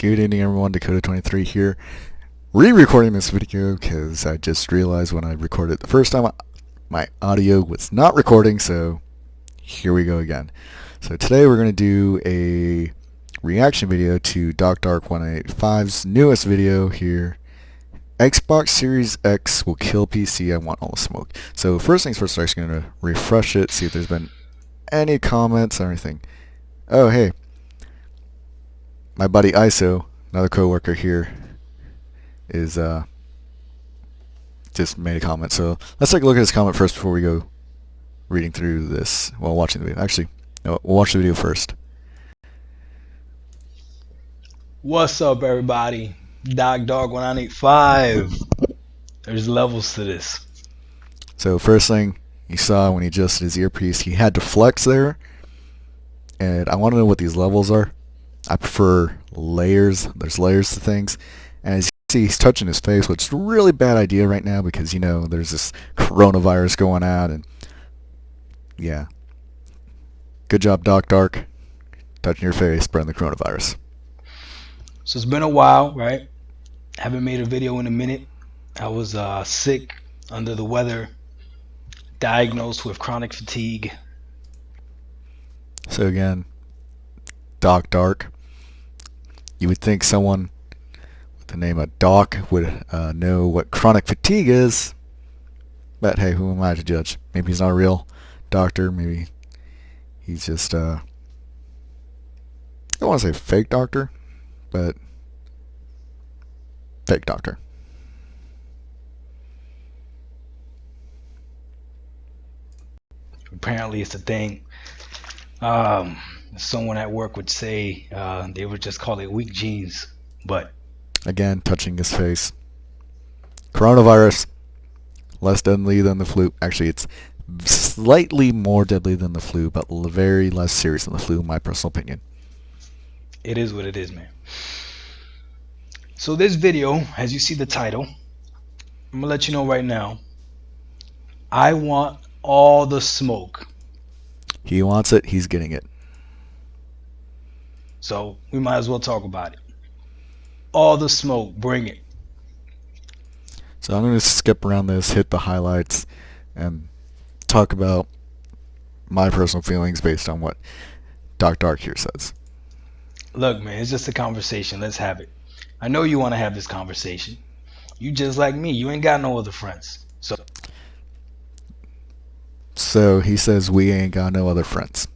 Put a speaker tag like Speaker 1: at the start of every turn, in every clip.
Speaker 1: Good evening everyone, Dakota23 here, re-recording this video because I just realized when I recorded it the first time my audio was not recording, so here we go again. So today we're going to do a reaction video to DocDark185's newest video here. Xbox Series X will kill PC, I want all the smoke. So first things first, I'm actually going to refresh it, see if there's been any comments or anything. Oh hey, my buddy ISO, another coworker here, is just made a comment. So let's take a look at his comment first before we go reading through this while watching the video. Actually, no, we'll watch the video first.
Speaker 2: What's up, everybody? DocDark1985. There's levels to this.
Speaker 1: So first thing you saw when he adjusted his earpiece, he had to flex there, and I want to know what these levels are. I prefer layers. There's layers to things, and as you see, he's touching his face, which is a really bad idea right now because, you know, there's this coronavirus going on, and yeah. Good job, Dark. Touching your face, spreading the coronavirus.
Speaker 2: So it's been a while, right? Haven't made a video in a minute. I was sick, under the weather, diagnosed with chronic fatigue.
Speaker 1: So again, Dark. You would think someone with the name of Doc would know what chronic fatigue is, but hey, who am I to judge? Maybe he's not a real doctor. Maybe he's just I don't want to say fake doctor, but fake doctor.
Speaker 2: Apparently it's a thing. Someone at work would say they would just call it weak genes, but
Speaker 1: Again, touching his face. Coronavirus, less deadly than the flu. Actually, it's slightly more deadly than the flu, but very less serious than the flu, in my personal opinion.
Speaker 2: it is what it is, man. So this video, as you see the title, I'm gonna let you know right now, I want all the smoke.
Speaker 1: He wants it, he's getting it.
Speaker 2: So we might as well talk about it. All the smoke, bring it.
Speaker 1: So I'm going to skip around this, hit the highlights, and talk about my personal feelings based on what Dark here says.
Speaker 2: Look, man, it's just a conversation. Let's have it. I know you want to have this conversation. You just like me. You ain't got no other friends.
Speaker 1: So he says we ain't got no other friends.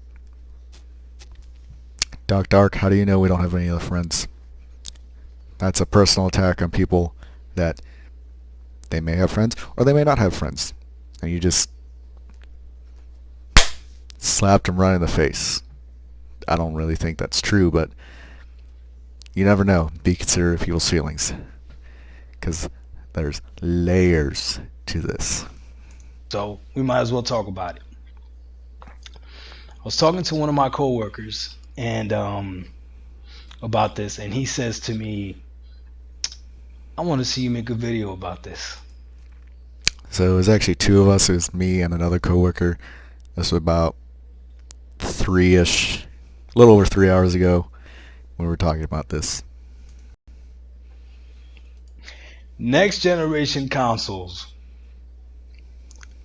Speaker 1: Dark, how do you know we don't have any other friends? That's a personal attack on people that they may have friends or they may not have friends. And you just slapped him right in the face. I don't really think that's true, but you never know. Be considerate of people's feelings, because there's layers to this.
Speaker 2: So we might as well talk about it. I was talking to one of my coworkers and about this, and he says to me, I want to see you make a video about this.
Speaker 1: So it was actually two of us. It was me and another coworker. This was about 3-ish, a little over 3 hours ago when we were talking about this.
Speaker 2: Next generation consoles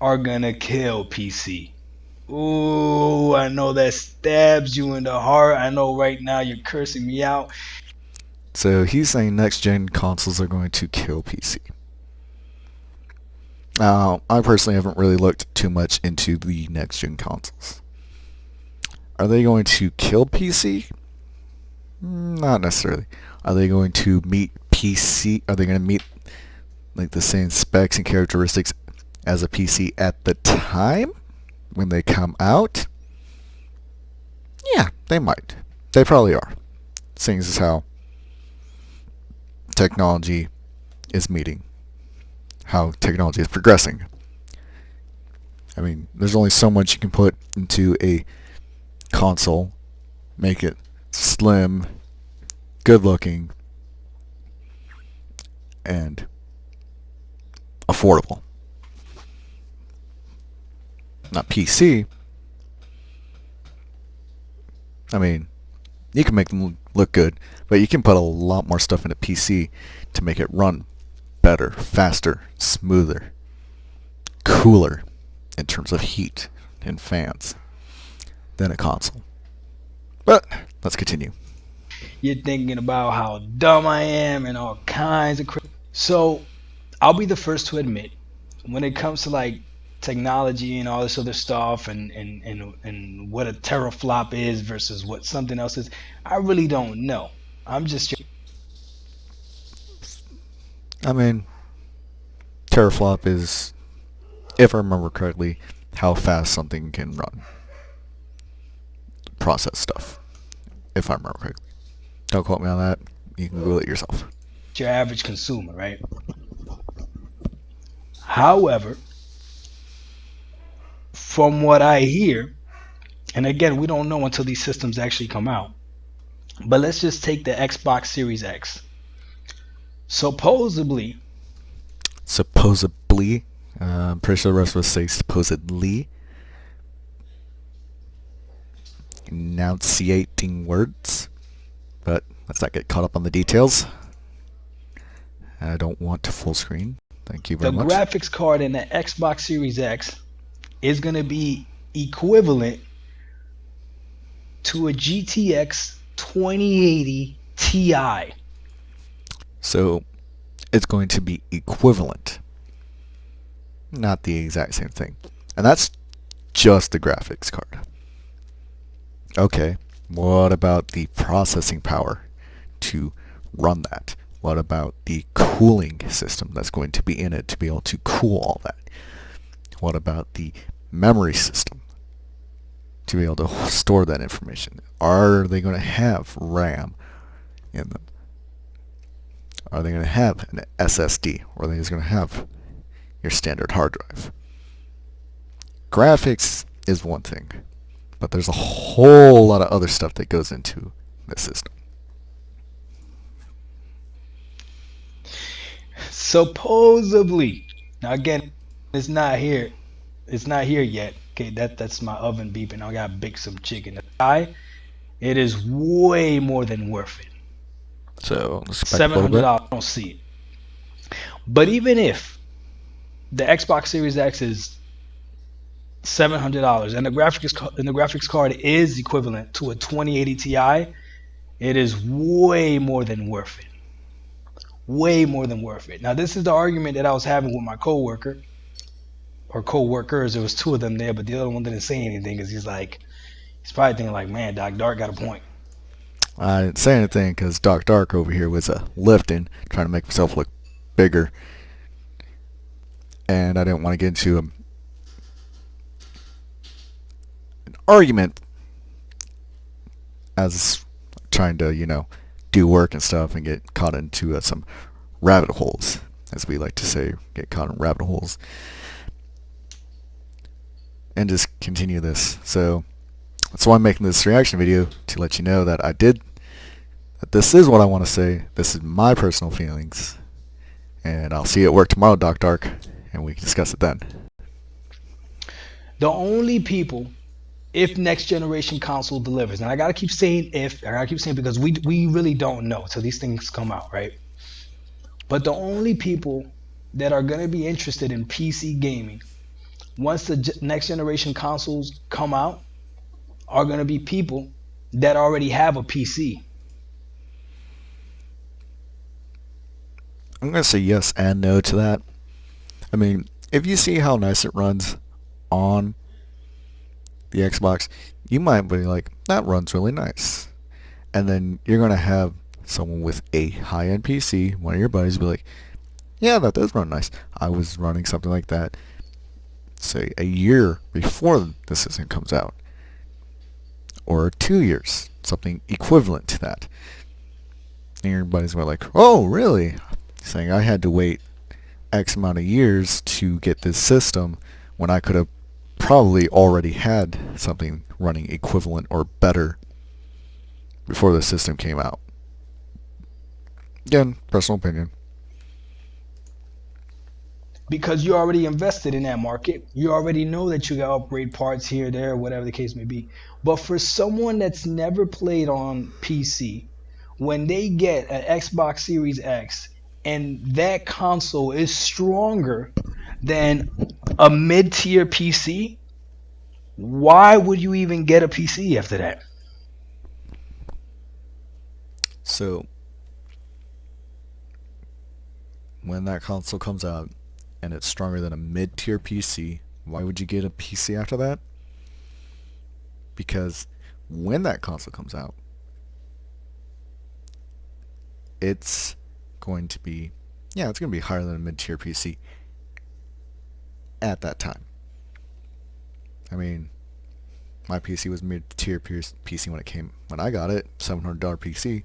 Speaker 2: are gonna kill PC. Ooh, I know that stabs you in the heart. I know right now you're cursing me out.
Speaker 1: So he's saying next gen consoles are going to kill PC. Now, I personally haven't really looked too much into the next gen consoles. Are they going to kill PC? Not necessarily. Are they going to meet PC? Are they going to meet like the same specs and characteristics as a PC at the time when they come out? Yeah, they might. They probably are. Seeing as how technology is meeting, how technology is progressing. I mean, there's only so much you can put into a console, make it slim, good looking, and affordable. Not PC. I mean, you can make them look good, but you can put a lot more stuff in a PC to make it run better, faster, smoother, cooler in terms of heat and fans than a console. But let's continue.
Speaker 2: You're thinking about how dumb I am and all kinds of so I'll be the first to admit, when it comes to like technology and all this other stuff and what a teraflop is versus what something else is, I really don't know. I'm just
Speaker 1: I mean, teraflop is, if I remember correctly, how fast something can run. Process stuff, if I remember correctly. Don't quote me on that. You can Google it yourself.
Speaker 2: your average consumer, right? However, from what I hear, and again, we don't know until these systems actually come out, but let's just take the Xbox Series X. Supposedly,
Speaker 1: I'm pretty sure the rest of us say supposedly. Enunciating words. But let's not get caught up on the details. I don't want to full screen. Thank you
Speaker 2: the
Speaker 1: very much.
Speaker 2: graphics card in the Xbox Series X is going to be equivalent to a GTX 2080 Ti.
Speaker 1: So it's going to be equivalent. Not the exact same thing. And that's just the graphics card. Okay, what about the processing power to run that? What about the cooling system that's going to be in it to be able to cool all that? What about the memory system to be able to store that information? Are they going to have RAM in them? Are they going to have an SSD? Or are they just going to have your standard hard drive? Graphics is one thing, but there's a whole lot of other stuff that goes into this system.
Speaker 2: Supposedly, now again, it's not here. It's not here yet. Okay, that's my oven beeping. I gotta bake some chicken. It is way more than worth it.
Speaker 1: So let's go back a little
Speaker 2: $700.
Speaker 1: bit.
Speaker 2: I don't see it. But even if the Xbox Series X is $700 and the graphics card is equivalent to a 2080 Ti, it is way more than worth it. Way more than worth it. Now, this is the argument that I was having with my coworker or coworkers. There was two of them there, but the other one didn't say anything because he's probably thinking like, man, Doc Dark got a point.
Speaker 1: I didn't say anything because Doc Dark over here was lifting, trying to make himself look bigger, and I didn't want to get into an argument as trying to, do work and stuff and get caught into some rabbit holes, as we like to say, get caught in rabbit holes, and just continue this. So that's why I'm making this reaction video, to let you know that that this is what I want to say. This is my personal feelings, and I'll see you at work tomorrow, Doc Dark, and we can discuss it then.
Speaker 2: The only people, if next generation console delivers, and I gotta keep saying because we really don't know till these things come out, right? But the only people that are gonna be interested in PC gaming once the next generation consoles come out are gonna be people that already have a PC.
Speaker 1: I'm going to say yes and no to that. I mean, if you see how nice it runs on the Xbox, you might be like, that runs really nice. And then you're going to have someone with a high-end PC, one of your buddies, be like, yeah, that does run nice. I was running something like that, say, a year before the system comes out. Or 2 years, something equivalent to that. And your buddies were like, oh, really? Saying I had to wait X amount of years to get this system when I could have probably already had something running equivalent or better before the system came out. Again, personal opinion.
Speaker 2: Because you already invested in that market. You already know that you got upgrade parts here, there, whatever the case may be. But for someone that's never played on PC, when they get an Xbox Series X and that console is stronger than a mid-tier PC, why would you even get a PC after that?
Speaker 1: So when that console comes out and it's stronger than a mid-tier PC, why would you get a PC after that? Because when that console comes out, it's going to be, yeah, it's going to be higher than a mid-tier PC at that time. I mean, my PC was mid-tier PC when I got it, $700 PC,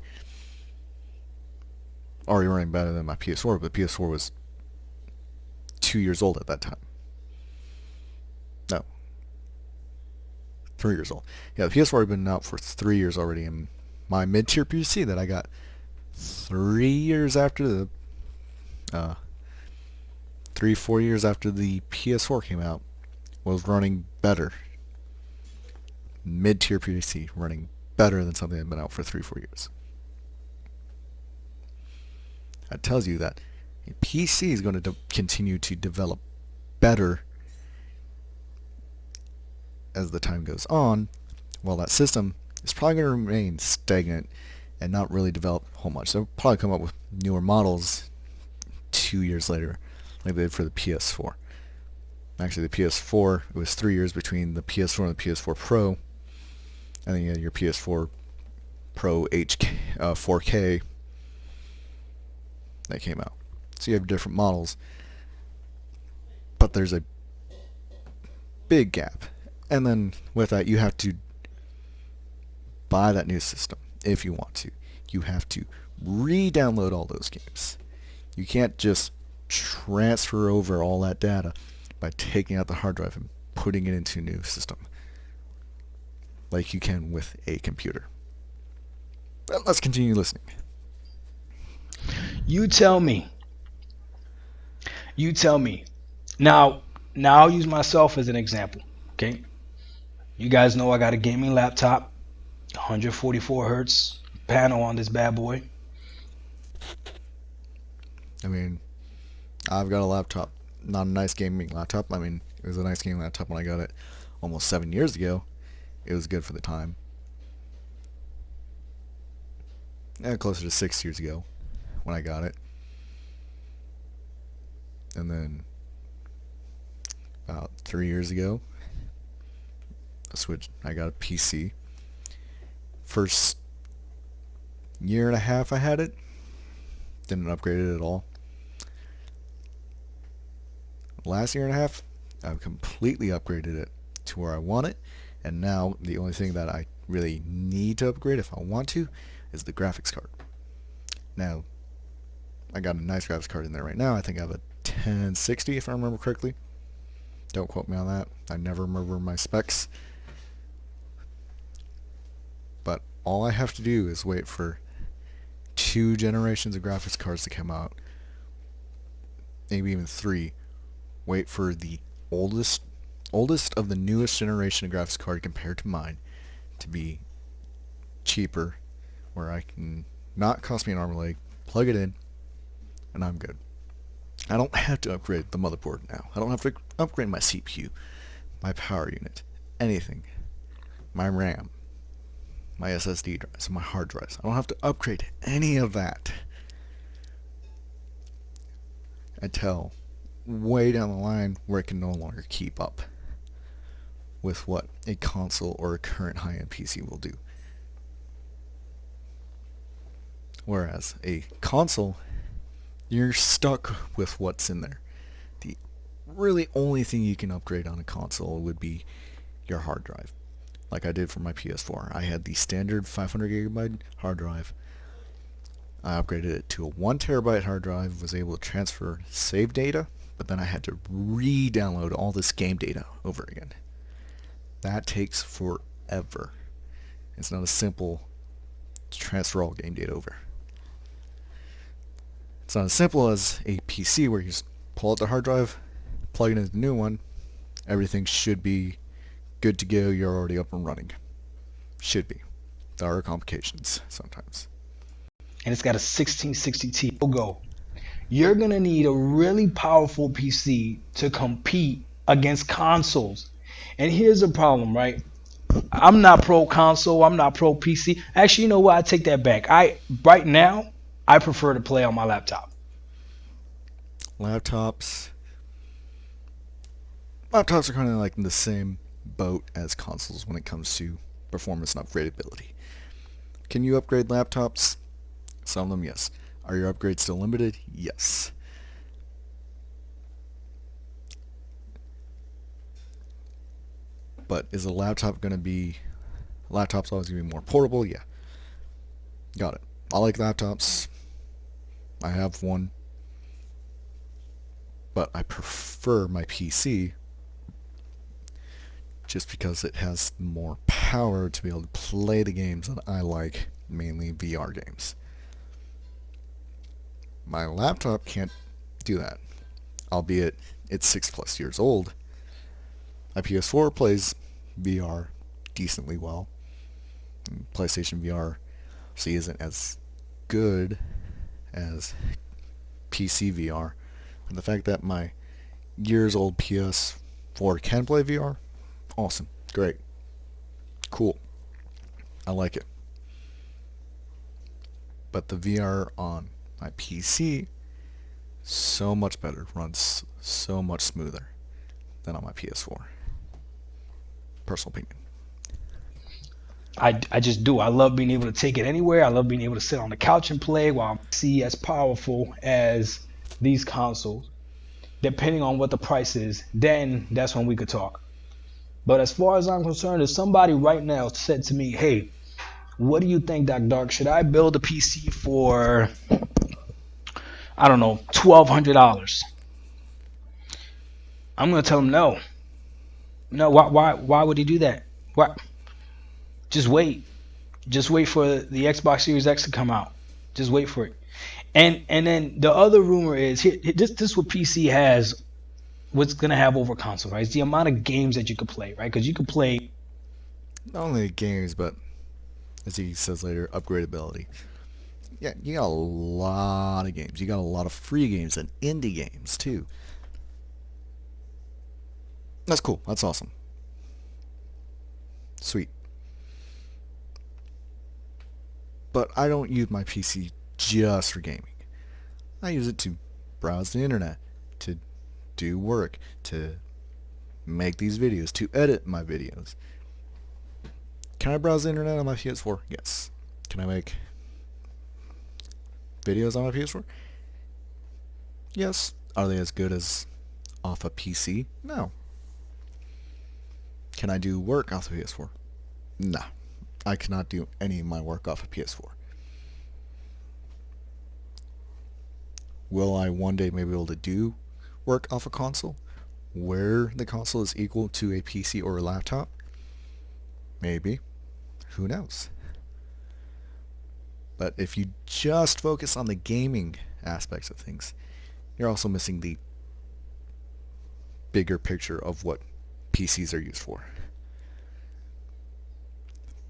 Speaker 1: already running better than my PS4, but the PS4 was 2 years old at that time. No, 3 years old. Yeah, the PS4 had been out for 3 years already, and my mid-tier PC that I got 3 years after the, 4 years after the PS4 came out, was running better. Mid-tier PC running better than something that had been out for 3-4 years. That tells you that a PC is going to continue to develop better as the time goes on, while that system is probably going to remain stagnant and not really develop a whole much. They'll probably come up with newer models 2 years later, like they did for the PS4. Actually, the PS4, it was 3 years between the PS4 and the PS4 Pro, and then you had your PS4 Pro 4K that came out. So you have different models, but there's a big gap. And then with that, you have to buy that new system if you want to. You have to re-download all those games. You can't just transfer over all that data by taking out the hard drive and putting it into a new system like you can with a computer. Well, let's continue listening.
Speaker 2: You tell me. You tell me. Now, I'll use myself as an example. Okay. You guys know I got a gaming laptop, 144 hertz panel on this bad boy.
Speaker 1: I mean, I've got a laptop. Not a nice gaming laptop. I mean, it was a nice gaming laptop when I got it almost 7 years ago. It was good for the time. Closer to 6 years ago when I got it. And then about 3 years ago, I got a PC. First year and a half I had it, didn't upgrade it at all. Last year and a half, I've completely upgraded it to where I want it, and now the only thing that I really need to upgrade if I want to is the graphics card. Now, I got a nice graphics card in there right now. I think I have a 1060 if I remember correctly. Don't quote me on that. I never remember my specs. But all I have to do is wait for 2 generations of graphics cards to come out. Maybe even 3. Wait for the oldest of the newest generation of graphics card compared to mine to be cheaper, where I can not cost me an arm and leg, plug it in, and I'm good. I don't have to upgrade the motherboard now. I don't have to upgrade my CPU, my power unit, anything. My RAM, my SSD drives, my hard drives. I don't have to upgrade any of that until way down the line where it can no longer keep up with what a console or a current high-end PC will do. Whereas a console, you're stuck with what's in there. The really only thing you can upgrade on a console would be your hard drive. Like I did for my PS4. I had the standard 500 gigabyte hard drive. I upgraded it to a 1 terabyte hard drive, was able to transfer save data, but then I had to re-download all this game data over again. That takes forever. It's not as simple to transfer all game data over. It's not as simple as a PC where you just pull out the hard drive, plug it into the new one, everything should be good to go, you're already up and running. Should be. There are complications sometimes.
Speaker 2: and it's got a 1660 Ti logo, you're gonna need a really powerful PC to compete against consoles. And here's the problem, right? I'm not pro console. I'm not pro PC. Actually, you know what? I take that back. I right now I prefer to play on my laptop.
Speaker 1: Laptops. Laptops are kind of like in the same boat as consoles when it comes to performance and upgradability. Can you upgrade laptops? Some of them, yes. Are your upgrades still limited? Yes. But is a laptop going to be... Laptop's always going to be more portable? Yeah. Got it. I like laptops. I have one. But I prefer my PC just because it has more power to be able to play the games that I like, mainly VR games. My laptop can't do that, albeit it's 6+ years old. My PS4 plays VR decently well. PlayStation VR isn't as good as PC VR. And the fact that my years old PS4 can play VR, awesome, great, cool. I like it. But the VR on my PC, so much better, runs so much smoother than on my PS4. Personal opinion.
Speaker 2: I just do. I love being able to take it anywhere. I love being able to sit on the couch and play while I see as powerful as these consoles. Depending on what the price is, then that's when we could talk. But as far as I'm concerned, if somebody right now said to me, "Hey, what do you think, Doc Dark? Should I build a PC for I don't know $1,200?" I'm gonna tell him no. No, why would he do that? Why? Just wait. Just wait for the Xbox Series X to come out. Just wait for it. And then the other rumor is here. This what PC has. What's gonna have over console, right? It's the amount of games that you could play, right? Because you could play.
Speaker 1: Not only games, but as he says later, upgradability. Yeah, you got a lot of games. You got a lot of free games and indie games too. That's cool. That's awesome. Sweet. But I don't use my PC just for gaming. I use it to browse the internet, to do work, to make these videos, to edit my videos. Can I browse the internet on my PS4? Yes. Can I make videos on my PS4? Yes. Are they as good as off a PC? No. Can I do work off a PS4? No. I cannot do any of my work off a PS4. Will I one day maybe be able to do work off a console where the console is equal to a PC or a laptop? Maybe. Who knows? But if you just focus on the gaming aspects of things, you're also missing the bigger picture of what PCs are used for.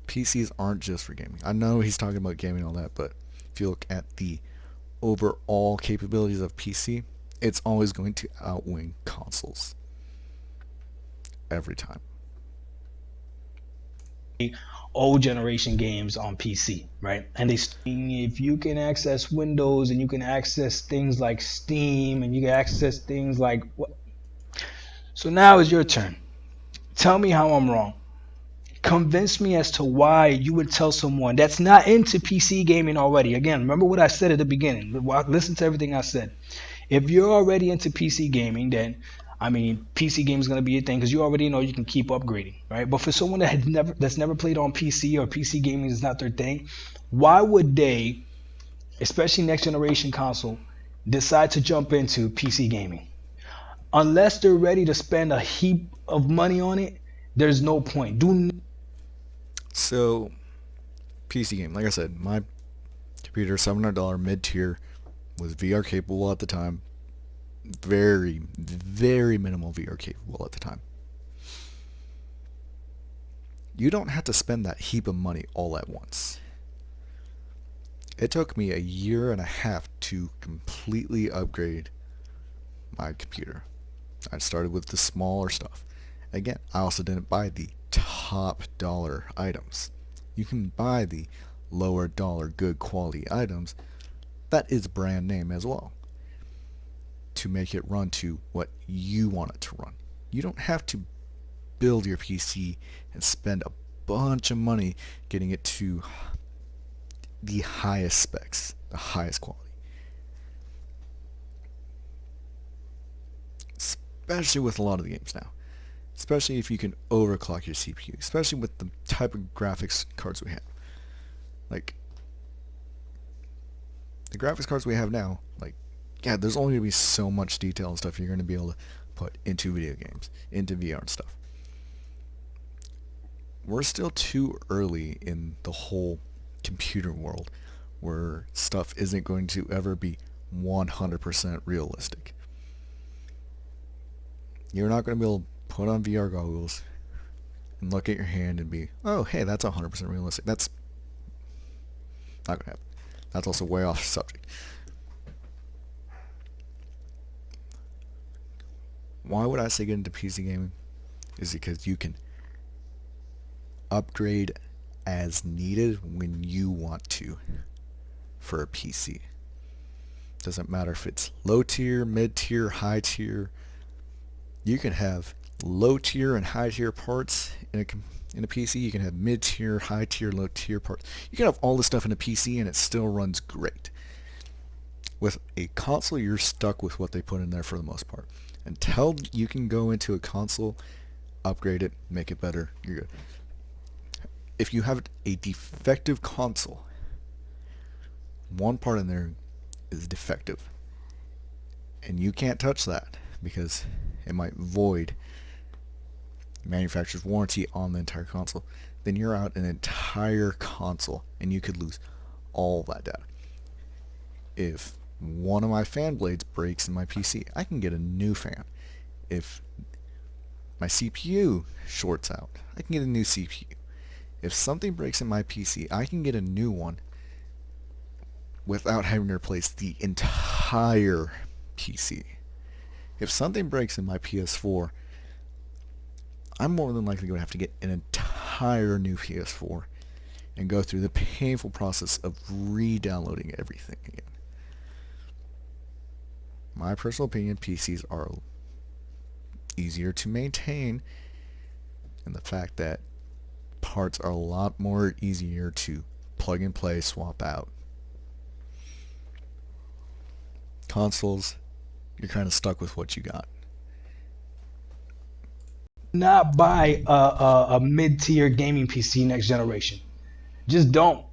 Speaker 1: PCs aren't just for gaming. I know he's talking about gaming and all that, but if you look at the overall capabilities of PC, it's always going to outwing consoles. Every time.
Speaker 2: Old generation games on PC, right? And if you can access Windows and you can access things like Steam and you can access things like what. So now is your turn. Tell me how I'm wrong. Convince me as to why you would tell someone that's not into PC gaming already. Again, remember what I said at the beginning. Listen to everything I said. If you're already into PC gaming, then PC gaming is going to be a thing because you already know you can keep upgrading, right? But for someone that's never played on PC or PC gaming is not their thing, why would they, especially next generation console, decide to jump into PC gaming? Unless they're ready to spend a heap of money on it, there's no point.
Speaker 1: So, PC game, like I said, my computer, $700 mid-tier, was VR capable at the time. Very, very minimal VR capable at the time. You don't have to spend that heap of money all at once. It took me a year and a half to completely upgrade my computer. I started with the smaller stuff. Again, I also didn't buy the top dollar items. You can buy the lower dollar good quality items that is brand name as well to make it run to what you want it to run. You don't have to build your PC and spend a bunch of money getting it to the highest specs, the highest quality. Especially with a lot of the games now. Especially if you can overclock your CPU. Especially with the type of graphics cards we have. Like, the graphics cards we have now, like, yeah, there's only going to be so much detail and stuff you're going to be able to put into video games, into VR and stuff. We're still too early in the whole computer world where stuff isn't going to ever be 100% realistic. You're not going to be able to put on VR goggles and look at your hand and be, oh, hey, that's 100% realistic. That's not going to happen. That's also way off subject. Why would I say get into PC gaming? Is because you can upgrade as needed when you want to for a PC. Doesn't matter if it's low tier, mid tier, high tier. You can have low tier and high tier parts in a PC. You can have mid tier, high tier, low tier parts. You can have all this stuff in a PC and it still runs great. With a console, you're stuck with what they put in there for the most part. Until you can go into a console, upgrade it, make it better, you're good. If you have a defective console, one part in there is defective. And you can't touch that because it might void manufacturer's warranty on the entire console. Then you're out an entire console and you could lose all that data. If one of my fan blades breaks in my PC, I can get a new fan. If my CPU shorts out, I can get a new CPU. If something breaks in my PC, I can get a new one without having to replace the entire PC. If something breaks in my PS4, I'm more than likely going to have to get an entire new PS4 and go through the painful process of re-downloading everything again. My personal opinion, PCs are easier to maintain, and the fact that parts are a lot more easier to plug and play, swap out. Consoles, you're kind of stuck with what you got.
Speaker 2: Not buy a mid-tier gaming PC next generation. Just don't.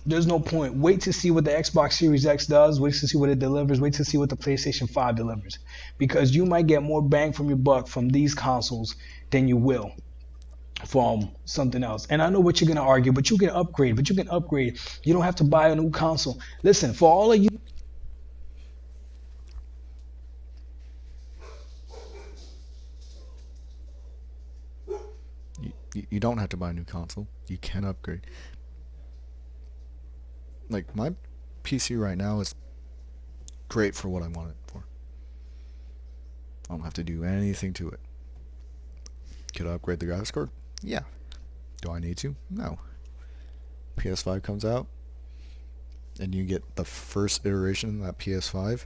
Speaker 2: There's no point. Wait to see what the Xbox Series X does. Wait to see what it delivers. Wait to see what the PlayStation 5 delivers. Because you might get more bang from your buck from these consoles than you will from something else. And I know what you're going to argue, but you can upgrade. You don't have to buy a new console. Listen, for all of you.
Speaker 1: You don't have to buy a new console. You can upgrade. Like, my PC right now is great for what I want it for. I don't have to do anything to it. Could I upgrade the graphics card? Yeah. Do I need to? No. PS5 comes out, and you get the first iteration of that PS5.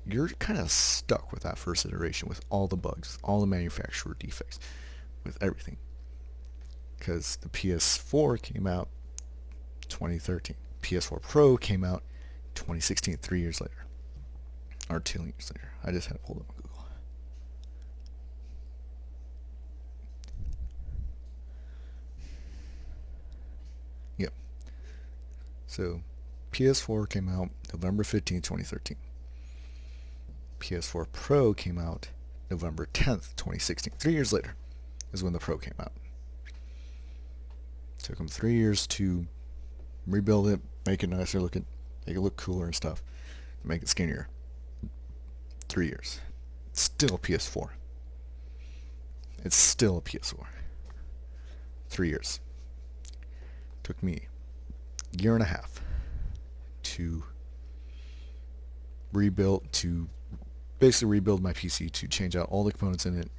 Speaker 1: You're kind of stuck with that first iteration with all the bugs, all the manufacturer defects, with everything. Because the PS4 came out 2013. PS4 Pro came out 2016, 3 years later. Or 2 years later. I just had to pull it up on Google. Yep. So, PS4 came out November 15, 2013. PS4 Pro came out November 10th, 2016. 3 years later is when the Pro came out. Took them 3 years to rebuild it, make it nicer looking, make it look cooler and stuff, make it skinnier. 3 years. Still a PS4. It's still a PS4. 3 years. Took me year and a half to basically rebuild my PC, to change out all the components in it.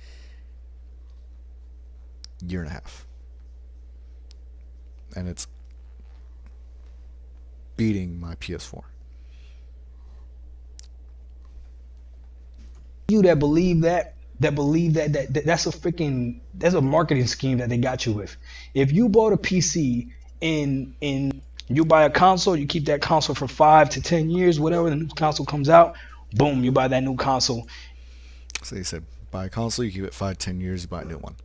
Speaker 1: Year and a half. And it's beating my PS4.
Speaker 2: You that believe that's that's a marketing scheme that they got you with. If you bought a PC and you buy a console, you keep that console for 5 to 10 years, whatever the new console comes out, boom, you buy that new console.
Speaker 1: So they said, buy a console, you keep it 5-10 years, you buy a new one.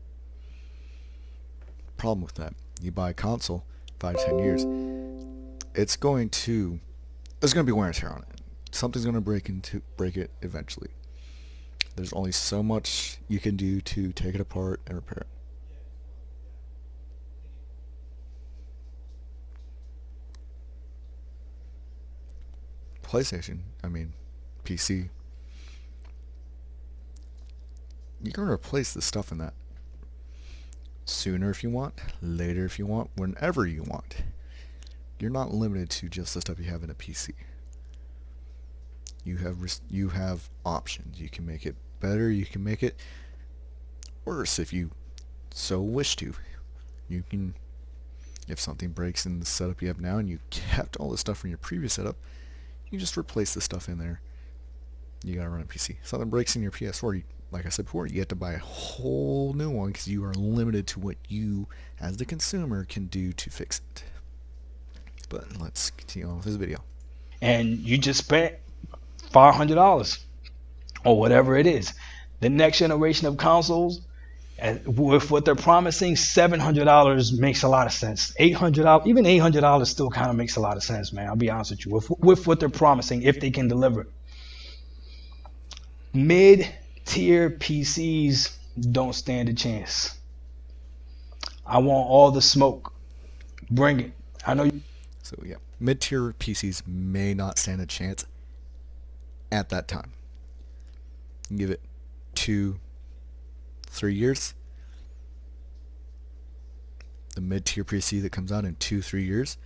Speaker 1: Problem with that, you buy a console 5-10 years, it's going to be wear and tear on it. Something's going to break it eventually. There's only so much you can do to take it apart and repair it. PlayStation, PC, you can replace the stuff in that sooner if you want, later if you want, whenever you want. You're not limited to just the stuff you have in a PC. You have options. You can make it better, you can make it worse if you so wish to. You can, if something breaks in the setup you have now and you kept all the stuff from your previous setup, you can just replace the stuff in there. You gotta run a PC. Something breaks in your PS4, like I said before, you have to buy a whole new one because you are limited to what you, as the consumer, can do to fix it. But let's continue on with this video.
Speaker 2: And you just spent $500 or whatever it is. The next generation of consoles, with what they're promising, $700 makes a lot of sense. $800, even $800 still kind of makes a lot of sense, man. I'll be honest with you. With what they're promising, if they can deliver. Mid-tier PCs don't stand a chance. I want all the smoke. Bring it. I know you.
Speaker 1: So yeah, mid-tier PCs may not stand a chance at that time. Give it 2-3 years. The mid-tier PC that comes out in 2-3 years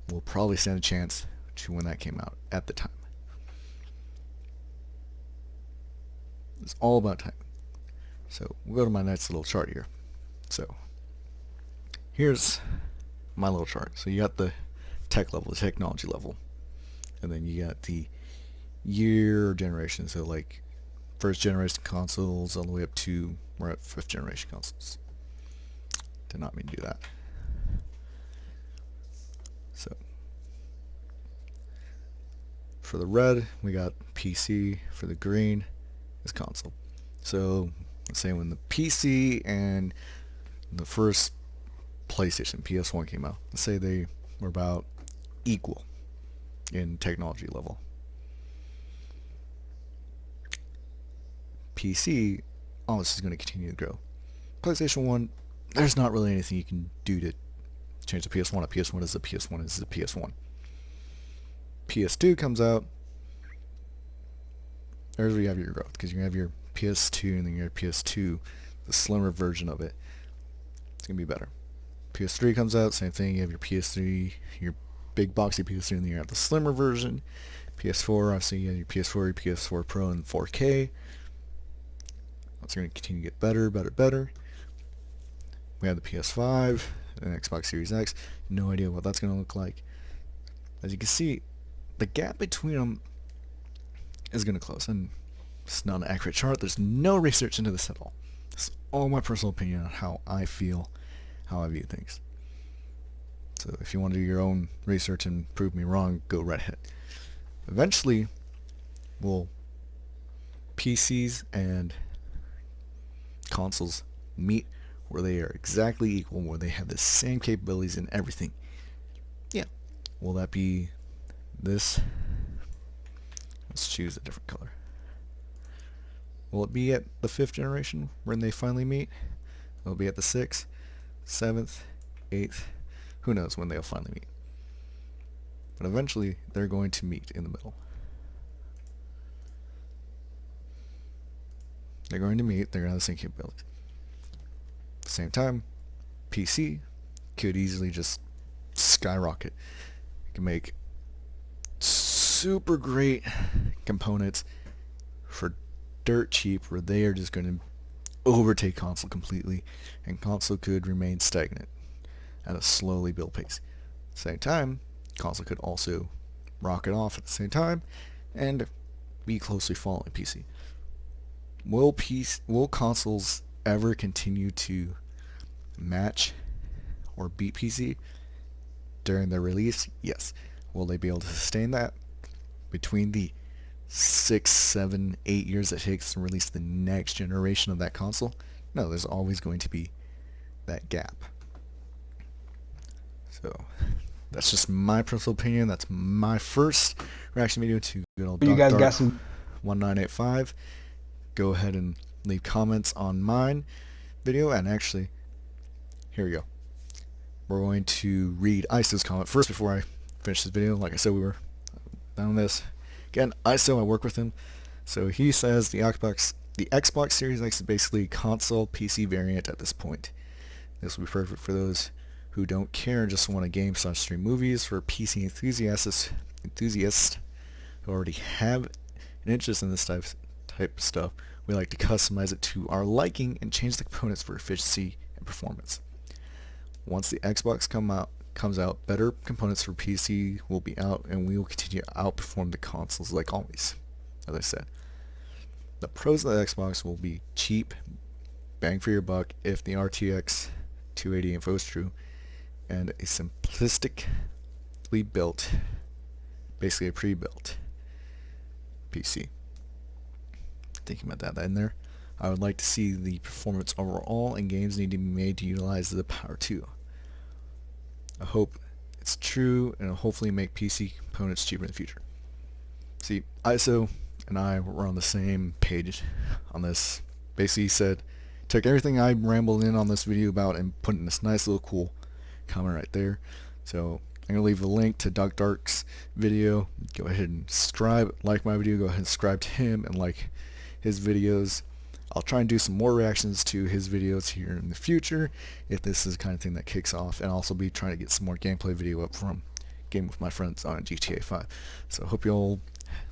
Speaker 1: will probably stand a chance to when that came out at the time. It's all about timing. So we'll go to my next little chart here. So here's my little chart. So you got the tech level, the technology level, and then you got the year generation. So like first generation consoles all the way up to we're at 5th generation consoles. Did not mean to do that. So for the red we got PC, for the green is console. So let's say when the PC and the first PlayStation, PS1 came out, let's say they were about equal in technology level. PC obviously is going to continue to grow. PlayStation 1, there's not really anything you can do to change the PS1. A PS1 is a PS1 is a PS1. PS2 comes out, there's where you have your growth, because you have your PS2 and then your PS2, the slimmer version of it. It's going to be better. PS3 comes out, same thing, you have your PS3, your big boxy PS3, and then you have the slimmer version. PS4, obviously you have your PS4, your PS4 Pro, and 4K. It's going to continue to get better. We have the PS5 and Xbox Series X. No idea what that's going to look like. As you can see, the gap between them is going to close. And it's not an accurate chart. There's no research into this at all. It's all my personal opinion on how I feel, how I view things. So if you want to do your own research and prove me wrong, go right ahead. Eventually, PCs and consoles meet where they are exactly equal, where they have the same capabilities and everything. Yeah. Will that be this? Let's choose a different color. Will it be at the 5th generation when they finally meet? Will it be at the 6th, 7th, 8th? Who knows when they'll finally meet. But eventually, they're going to meet in the middle. They're going to meet, they're going to have the same capabilities. At the same time, PC could easily just skyrocket. You can make super great components for dirt cheap, where they are just going to overtake console completely, and console could remain stagnant at a slowly built pace. At the same time, console could also rocket off at the same time and be closely following PC. Will consoles ever continue to match or beat PC during their release? Yes. Will they be able to sustain that between the 6, 7, 8 years it takes to release the next generation of that console? No, there's always going to be that gap. So that's just my personal opinion. That's my first reaction video to good old
Speaker 2: You
Speaker 3: Doc
Speaker 2: guys got some
Speaker 1: 1985. Go ahead and leave comments on mine video, and actually, here we go. We're going to read ISO's comment first before I finish this video. Like I said, we were on this. Again, ISO, I work with him. So he says the Xbox Series X is basically console PC variant at this point. This will be perfect for those who don't care and just want a game / stream movies. For PC enthusiasts who already have an interest in this type of stuff, we like to customize it to our liking and change the components for efficiency and performance. Once the Xbox comes out, better components for PC will be out, and we will continue to outperform the consoles like always. As I said, the pros of the Xbox will be cheap, bang for your buck if the RTX 280 info is true, and a simplistically built, basically a pre-built PC. Thinking about that in there. I would like to see the performance overall, and games need to be made to utilize the power too. I hope it's true, and it'll hopefully make PC components cheaper in the future. See, ISO and I were on the same page on this. Basically, he said, took everything I rambled in on this video about and put in this nice little cool comment right there. So I'm going to leave a link to Doc Dark's video. Go ahead and subscribe, like my video, go ahead and subscribe to him and like his videos. I'll try and do some more reactions to his videos here in the future if this is the kind of thing that kicks off, and I'll also be trying to get some more gameplay video up from Game with My Friends on GTA 5. So hope you all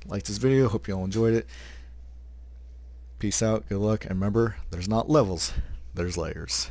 Speaker 1: liked this video, hope you all enjoyed it. Peace out, good luck, and remember, there's not levels, there's layers.